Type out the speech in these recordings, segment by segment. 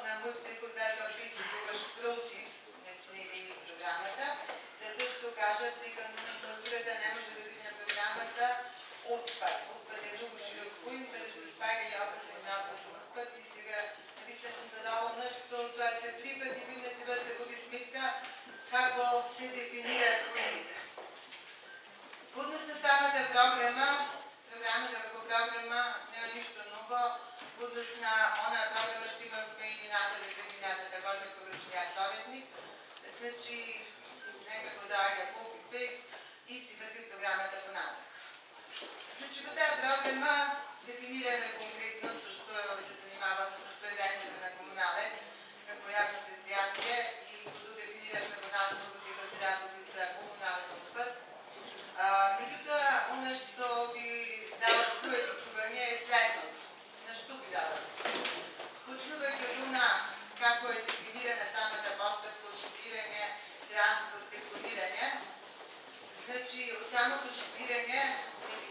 на моите казател бих тогаш против програмата, zato što kažат дека номенклатурата не може да биде на програмата отпад. Отпад е много широк поим, къде ще спага и опасен и неопасен отпад и сега наистина съм задоволна, що това се три пъти видно трябва да се води сметка како се дефинират коимите. Будност на самата програмата како програма нема нищо ново. Будност на она програма ще имаме имената детермината година, кога съм я съветник. Значи, некако давање copy-paste и си върви програмата понатак. Значи, во таа програма дефинираме конкретно со што е се занимава, односно што е дејността на комуналец, како јавно предпријатие и кога дефинираме во насловот дека се работи за комунален отпад. Меѓутоа, она што би дала своето чување е следното. На што би дала? Почнувајќи од она како е дефинирана самата постапка од супирање, транспорт, депонирање. Значи, од самото супирање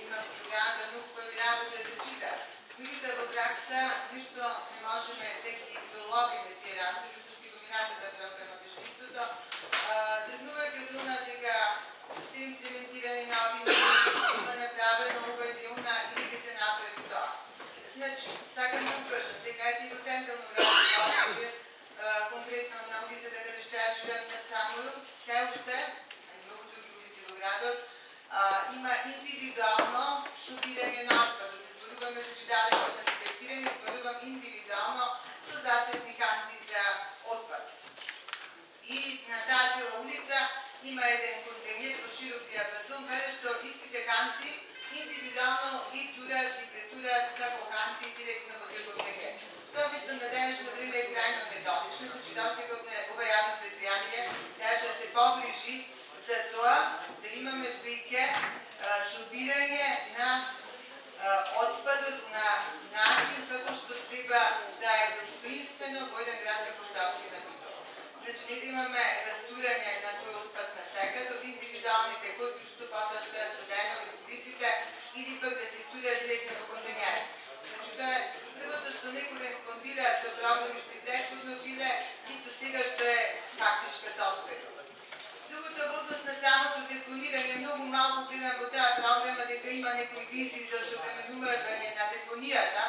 има програмата многу кои работи да се чита. Меѓутоа во пракса ништо не можеме да ги доловиме тие работи, зашто што го минатата програма беше истото. Тргнувајќи од она дека се имплементирани нови има направено ова или она и дека се направи тоа. Значи, сакам да кажам дека е во централно градо, конкретно на улицата къде ще аз живеем на Самуил, все още, и много други улици в градът, има индивидуално събирање на отпадот. Изборуваме че далеко на селектирање, изборувам индивидуално со засебни канти за отпад. И на тази цела улица има еден контейнер по широк диапазон, къде што истите канти индивидуално ги турат, ги третурат како канти директно во тој контейнер. Тоа мислам на денешно време е крајно недолично, значи досега ова јавно предпријатие трябваше да се погрижи за тоа да имаме веќе собирање на отпадот на начин како што треба да е достоинствено во еден град како што е општина Битола. Значи не да имаме растурање на тој отпад на секад од индивидуалните кои што после стојат студено во улиците или пак да се студира директно во контейнерите. Значи тоа е првото што не кореспондира со програми што претходно биле и со сега што е фактичка состојба. Другото водност на самото депонирање, многу малку гледам во таа програма дека има некои визии за осовременување на депонијата,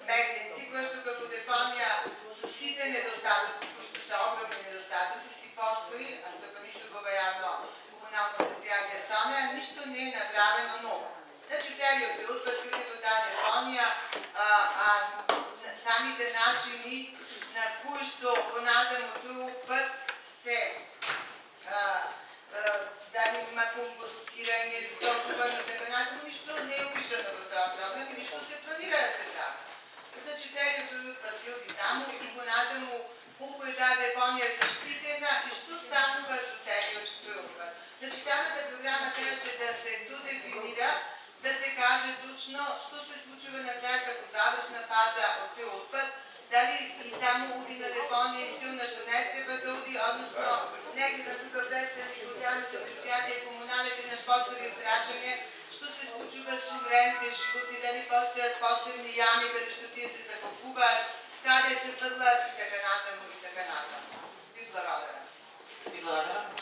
Мегленци, која што како депонија со сите недостатоци, кои што се огромни недостатоци, си постои, а стопаништо во јавно комунално предпријатие со неа, ништо не е направено ново. Значи, целиот отпад се во таа депонија, а самите начини на кои што понатаму тој пат се дали има компостирање, стокување и така натаму, ништо не е опишано во тоа програма и ништо се планира да се прави. Значи, целиот тој пат се оди таму и понатаму колку е таа депонија заштитена и што станува со целиот тој отпад. Значи, самата програма трябваше да се додефинира, да се каже точно што се случува на крај како завршна фаза од тој отпад, дали и таму уди на депонија и силна што не треба да уди, односно негде на тука представи од јавното предпријатие комуналец наш постави прашање што се случува со умрените животни, дали постојат посебни јами каде што тие се закопуваат, каде се фрлаат и така натаму и така натаму. Ви благодарам.